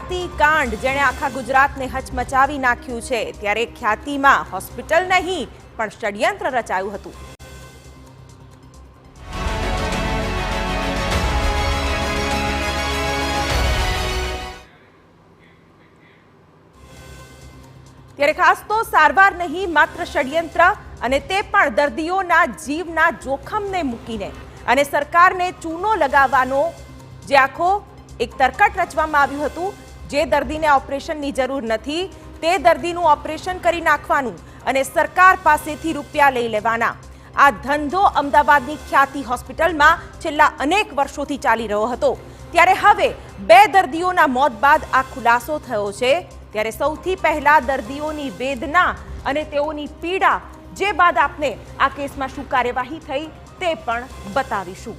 ખ્યાતિ કાંડ જેણે આખા ગુજરાતને હચમચાવી નાખ્યું છે ત્યારે ખ્યાતિમાં હોસ્પિટલ નહીં પણ ષડયંત્ર રચાયું હતું। ત્યારે ખાસ તો સારવાર નહીં માત્ર ષડયંત્ર અને તે પણ દર્દીઓના જીવના જોખમને મૂકીને અને સરકારને ચૂનો લગાવવાનો જે આખો એક તરકટ રચવામાં આવ્યું હતું। જે દર્દીને ઓપરેશનની જરૂર નથી તે દર્દીનું ઓપરેશન કરી નાખવાનું અને સરકાર પાસેથી રૂપિયા લઈ લેવાના આ ધંધો અમદાવાદની ખ્યાતિ હોસ્પિટલમાં છેલ્લા અનેક વર્ષોથી ચાલી રહ્યો હતો। ત્યારે હવે 2 દર્દીઓના મોત બાદ આ ખુલાસો થયો છે। ત્યારે સૌથી પહેલા દર્દીઓની વેદના અને તેઓની પીડા જે બાદ આપને આ કેસમાં શું કાર્યવાહી થઈ તે પણ બતાવીશું।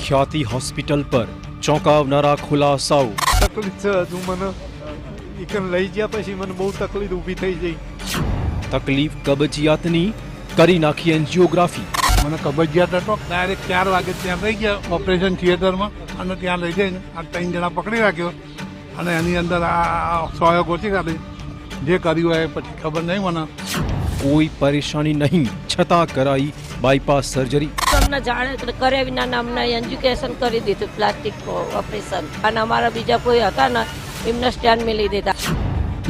ખ્યાતિ હોસ્પિટલ પર ચોંકાવનારા ખુલાસાઓ। તકલીફ છે હજુ મને એકન લઈ ગયા પછી મને બહુ તકલીફ ઊભી થઈ ગઈ। તકલીફ કબજિયાતની કરી નાખી એન્જિયોગ્રાફી। મને કબજિયાત હતો ડાયરેક્ટ 4 વાગે ત્યાં લઈ ગયા ઓપરેશન થિયેટરમાં અને ત્યાં લઈ જઈને આ 3 જણા પકડી રાખ્યો અને એની અંદર આ સોયો ગોચી કાઢી જે કર્યું હોય પછી ખબર નહીં મને। કોઈ પરેશાની નહીં છતાં કરાઈ બાયપાસ સર્જરી। તમને જાણે કર્યા વિના નામના એજ્યુકેશન કરી દીધું પ્લાસ્ટિક ઓપરેશન અને અમારા બીજા કોઈ હતા ને એમને સ્ટેન્ડ મેં લઈ દીધા।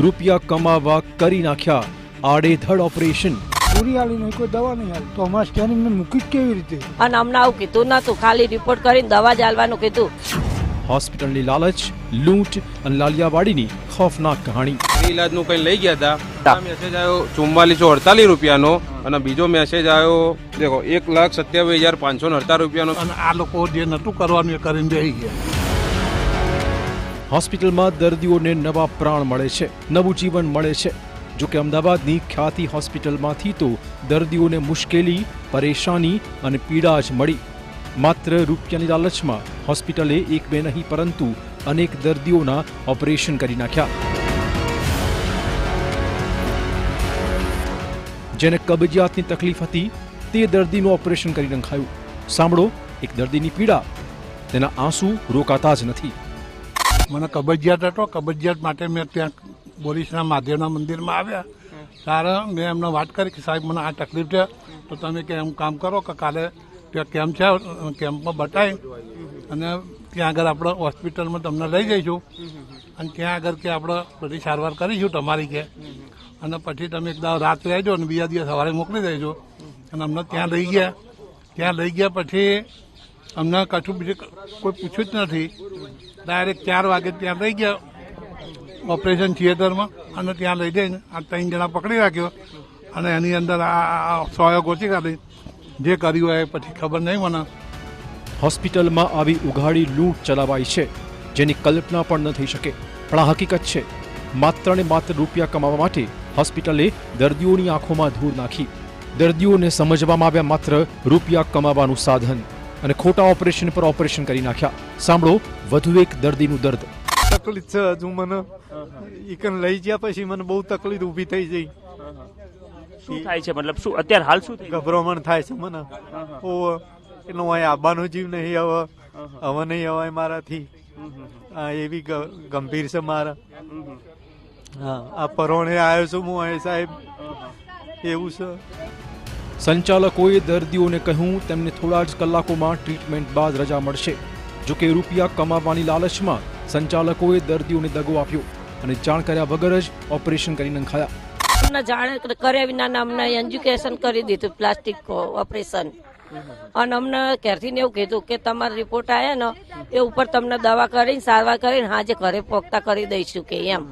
રૂપિયા કમાવા કરી નાખ્યા આડેધડ ઓપરેશન। પૂરી આલી નહીં કોઈ દવા નહીં આલી તો અમારા સ્ટેન્ડ મેં મૂકી કેવી રીતે અને અમને આવું કીધું નતું ખાલી રિપોર્ટ કરીને દવા જ આલવાનું કીધું। હોસ્પિટલની લાલચ લૂંટ અને લાલિયાવાડીની ખોફનાક કહાણી। ઇલાજનું કંઈ લઈ ગયા હતા મેસેજ આવ્યો 4448 રૂપિયાનો અને બીજો મેસેજ આવ્યો દેખો 1,27,548 રૂપિયાનો અને આ લોકો જે નતું કરવાનું એ કરીને બેસી ગયા। હોસ્પિટલમાં દર્દીઓને નવા પ્રાણ મળે છે નવું જીવન મળે છે। જોકે અમદાવાદની ખ્યાતિ હોસ્પિટલમાંથી તો દર્દીઓને મુશ્કેલી પરેશાની અને પીડા જ મળી। માત્ર રૂપિયાની લાલચમાં હોસ્પિટલે 1-2 નહીં પરંતુ અનેક દર્દીઓના ઓપરેશન કરી નાખ્યા। જેને કબજિયાતની તકલીફ હતી તે દર્દીનું ઓપરેશન કરી નખાયું। સાંભળો એક દર્દીની પીડા તેના આંસુ રોકાતા જ નથી। મને કબજિયાત હતો કબજિયાત માટે મેં ત્યાં બોરીસના મહાદેવના મંદિરમાં આવ્યા ત્યારે મેં એમને વાત કરી કે સાહેબ મને આ તકલીફ છે તો તમે કે એમ કામ કરો કે કાલે ત્યાં કેમ્પ છે કેમ્પમાં બતાવી અને ત્યાં આગળ આપણે હોસ્પિટલમાં તમને લઈ જઈશું અને ત્યાં આગળ કે આપણે બધી સારવાર કરીશું તમારી કે અને પછી તમે એક રાત રહેજો અને બીજા દિવસ સવારે મોકલી દેજો અને અમને ત્યાં લઈ ગયા પછી અમને કશું બીજું કોઈ પૂછ્યું જ નથી। ડાયરેક્ટ 4 વાગે ત્યાં લઈ ગયા ઓપરેશન થિયેટરમાં અને ત્યાં લઈ જઈને આ 3 જણા પકડી રાખ્યો અને એની અંદર આ સોયો ગોચી કાઢી જે કર્યું હોય પછી ખબર નહીં મને। હોસ્પિટલમાં આવી ઉઘાડી લૂંટ ચલાવાઈ છે જેની કલ્પના પણ ન થઈ શકે પણ આ હકીકત છે। માત્ર ને માત્ર રૂપિયા કમાવા માટે હોસ્પિટલે દર્દીઓની આંખોમાં ધૂળ નાખી। દર્દીઓને સમજવામાં આવ્યા માત્ર રૂપિયા કમાવાનું સાધન અને ખોટા ઓપરેશન પર ઓપરેશન કરી નાખ્યા। સાંભળો વધુ એક દર્દીનું દર્દ। તકલીફ છે હજુ મને એકન લઈ ગયા પછી મને બહુ તકલીફ ઊભી થઈ ગઈ। શું થાય છે મતલબ શું અત્યારે હાલ શું ગભરામણ થાય છે મને એટલે હું અહીં આવવાનો જીવ નહીં હવે નહીં અવાય મારાથી એવી ગંભીર છે મારા। હા આ પરોણે આવ્યો છું હું અહીં સાહેબ એવું છે। સંચાલકોએ દર્દીઓને કહ્યું તેમને થોડા જ કલાકોમાં ટ્રીટમેન્ટ બાદ રજા મળશે। જોકે રૂપિયા કમાવાની લાલચમાં સંચાલકોએ દર્દીઓને દગો આપ્યો અને જાણ કર્યા વગર જ ઓપરેશન કરી નખાયા। તમને જાણે કર્યા વિના નામના એજ્યુકેશન કરી દીધું પ્લાસ્ટિક ઓપરેશન અને અમને ઘેરથી એવું કીધું કે તમારા રિપોર્ટ આવ્યા ને એ ઉપર તમને દવા કરીને સારવાર કરીને હાજે ઘરે પોગતા કરી દઈશું કે એમ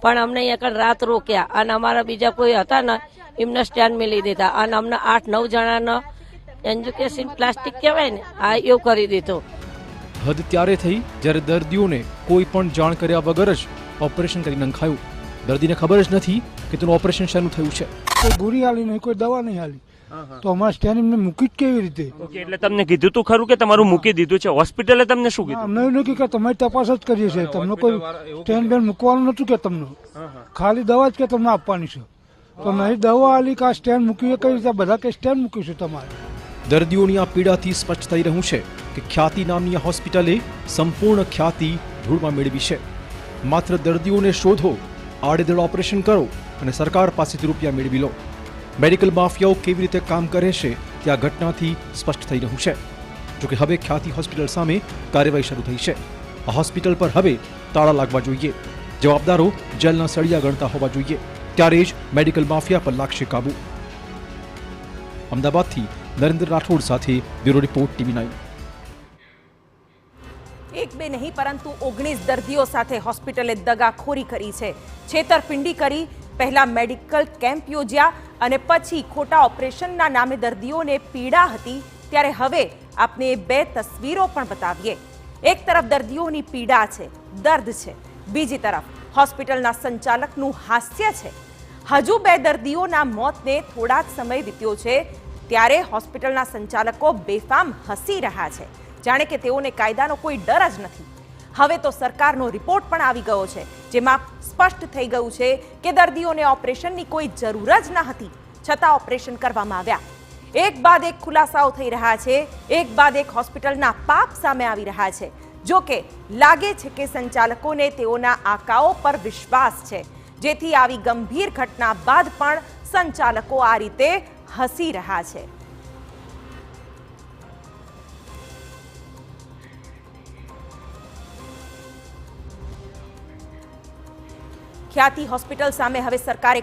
પણ અમને અહીંયા રાત રોક્યા અને અમારા બીજા કોઈ હતા ને એમને સ્ટેન્ડ મેં લઈ દીધા અને અમને 8-9 જણાનો એજ્યુકેશન પ્લાસ્ટિક કહેવાય ને આ એવું કરી દીધું। હદ ત્યારે થઈ જ્યારે દર્દીઓને કોઈ પણ જાણ કર્યા વગર જ ઓપરેશન કરી નખાયું। દર્દીને ખબર જ નથી કે તેનું ઓપરેશન શાનું થયું છે। કોઈ પૂરી આલી નહીં કોઈ દવા નહીં આલી તો અમારા સ્ટેન્ડ મેં મૂકી કેવી રીતે એટલે તમને કીધું તું ખરું કે તમારું મૂકી દીધું છે હોસ્પિટલે તમને શું કીધું અમને એવું નથી કે તમારી તપાસ જ કરીએ છીએ તમને કોઈ સ્ટેન્ડ બેન મૂકવાનું નતું કે તમને ખાલી દવા જ કે તમને આપવાની છે તો નહીં દવા આલી કે સ્ટેન્ડ મૂકી કઈ રીતે બધા કે સ્ટેન્ડ મૂકીશું તમારે દર્દીઓની આ પીડાથી સ્પષ્ટ થઈ રહ્યું છે કે ખ્યાતિ નામની આ હોસ્પિટલે સંપૂર્ણ ખ્યાતિ ધૂળમાં મેળવી છે. માત્ર દર્દીઓને શોધો, આડેધડ ઓપરેશન કરો અને સરકાર પાસેથી રૂપિયા મેળવી લો. મેડિકલ માફિયાઓ કેવી રીતે કામ કરે છે તે આ ઘટનાથી સ્પષ્ટ થઈ રહ્યું છે. જોકે હવે ખ્યાતિ હોસ્પિટલ સામે કાર્યવાહી શરૂ થઈ છે. આ હોસ્પિટલ પર હવે તાળા લાગવા જોઈએ. જવાબદારો જેલના સળિયા ગણતા હોવા જોઈએ. ત્યારે જ મેડિકલ માફિયા પર લાગશે કાબુ. અમદાવાદથી નરેન્દ્ર રાઠોડ સાથે બ્યુરો રિપોર્ટ TV9. એક બે નહીં પરંતુ 19 દર્દીઓ સાથે હોસ્પિટલે દગાખોરી કરી છે, છેતરપિંડી કરી. પહેલા મેડિકલ કેમ્પ યોજ્યા અને પછી ખોટા ઓપરેશનના નામે દર્દીઓને પીડા હતી. ત્યારે હવે આપને બે તસવીરો પણ બતાવીએ. એક તરફ દર્દીઓની પીડા છે, દર્દ છે, બીજી તરફ હોસ્પિટલના સંચાલકનું હાસ્ય છે. હજુ બે દર્દીઓના મોતને થોડા જ સમય વીત્યો છે ત્યારે હોસ્પિટલના સંચાલકો બેફામ હસી રહ્યા છે, જાણે કે તેઓને કાયદાનો કોઈ ડર જ નથી. હવે તો સરકારનો રિપોર્ટ પણ આવી ગયો છે, જેમાં સ્પષ્ટ થઈ ગયું છે કે દર્દીઓને ઓપરેશનની કોઈ જરૂર જ ન હતી, છતાં ઓપરેશન કરવામાં આવ્યા. એક બાદ એક ખુલાસાઓ થઈ રહ્યા છે, એક બાદ એક હોસ્પિટલના પાપ સામે આવી રહ્યા છે. જો કે લાગે છે કે સંચાલકોને તેઓના આંકાઓ પર વિશ્વાસ છે, જેથી આવી ગંભીર ઘટના બાદ પણ સંચાલકો આ રીતે હસી રહ્યા છે. ખ્યાતિ હોસ્પિટલ સામે હવે સરકારે